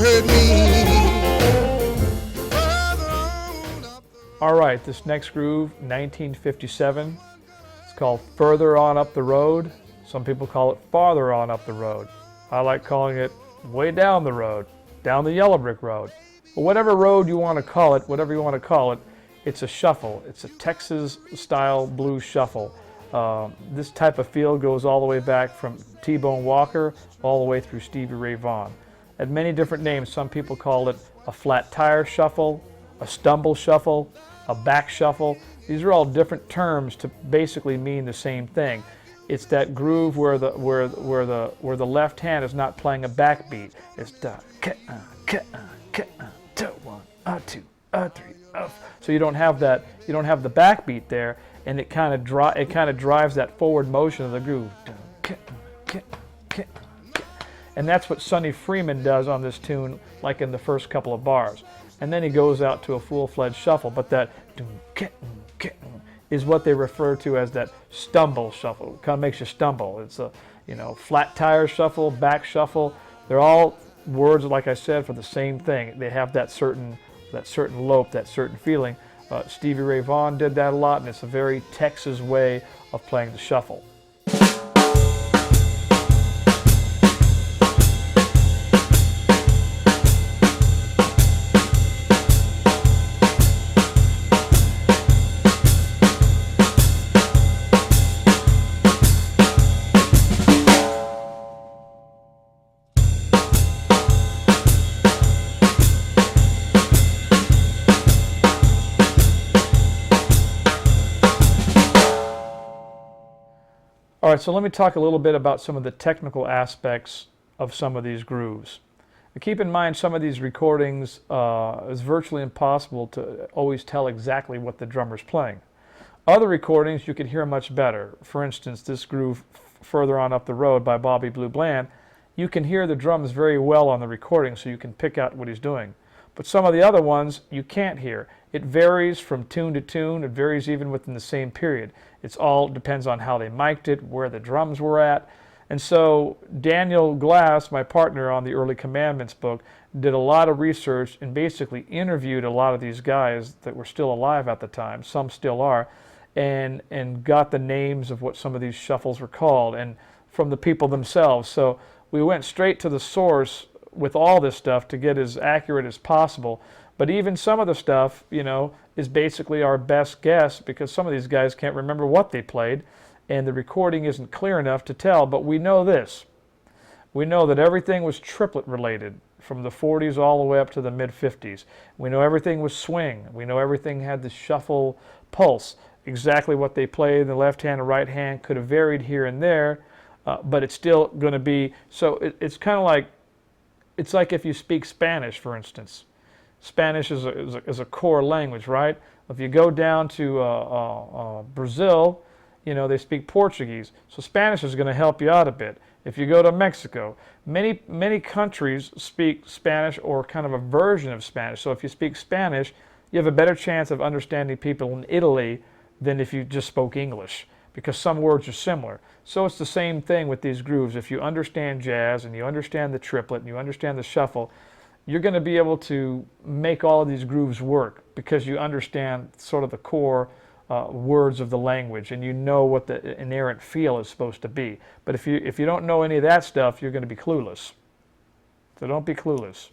hurt me. All right, this next groove, 1957. It's called Further On Up the Road. Some people call it Farther On Up the Road. I like calling it Way Down the Road, Down the Yellow Brick Road. But whatever road you want to call it, whatever you want to call it, it's a shuffle. It's a Texas-style blues shuffle. This type of feel goes all the way back from T-Bone Walker all the way through Stevie Ray Vaughan. Had many different names. Some people call it a flat tire shuffle, a stumble shuffle, a back shuffle. These are all different terms to basically mean the same thing. It's that groove where the left hand is not playing a backbeat. It's da one, two, three. So you don't have that. You don't have the backbeat there, and it kind of drives that forward motion of the groove. And that's what Sonny Freeman does on this tune, like in the first couple of bars. And then he goes out to a full-fledged shuffle, but that is what they refer to as that stumble shuffle. It kind of makes you stumble. It's a, flat tire shuffle, back shuffle. They're all words, like I said, for the same thing. They have that certain lope, that certain feeling. Stevie Ray Vaughan did that a lot, and it's a very Texas way of playing the shuffle. All right, so let me talk a little bit about some of the technical aspects of some of these grooves. Now, keep in mind, some of these recordings, it's virtually impossible to always tell exactly what the drummer's playing. Other recordings, you can hear much better. For instance, this groove, Further On Up the Road by Bobby Blue Bland, you can hear the drums very well on the recording, so you can pick out what he's doing. But some of the other ones, you can't hear. It varies from tune to tune. It varies even within the same period. It all depends on how they mic'd it, where the drums were at. And so Daniel Glass, my partner on the Early Commandments book, did a lot of research and basically interviewed a lot of these guys that were still alive at the time, some still are, and got the names of what some of these shuffles were called, and from the people themselves. So we went straight to the source with all this stuff to get as accurate as possible. But even some of the stuff, is basically our best guess, because some of these guys can't remember what they played, and the recording isn't clear enough to tell. But we know this. We know that everything was triplet related from the 40s all the way up to the mid-50s. We know everything was swing. We know everything had the shuffle pulse. Exactly what they played, the left hand and right hand could have varied here and there, but it's still going to be, so it's kind of like, it's like if you speak Spanish, for instance. Spanish is a core language, right? If you go down to Brazil, they speak Portuguese. So Spanish is going to help you out a bit. If you go to Mexico, many countries speak Spanish or kind of a version of Spanish. So if you speak Spanish, you have a better chance of understanding people in Italy than if you just spoke English, because some words are similar. So it's the same thing with these grooves. If you understand jazz and you understand the triplet and you understand the shuffle, you're going to be able to make all of these grooves work because you understand sort of the core words of the language, and you know what the inherent feel is supposed to be. But if you don't know any of that stuff, you're going to be clueless. So don't be clueless.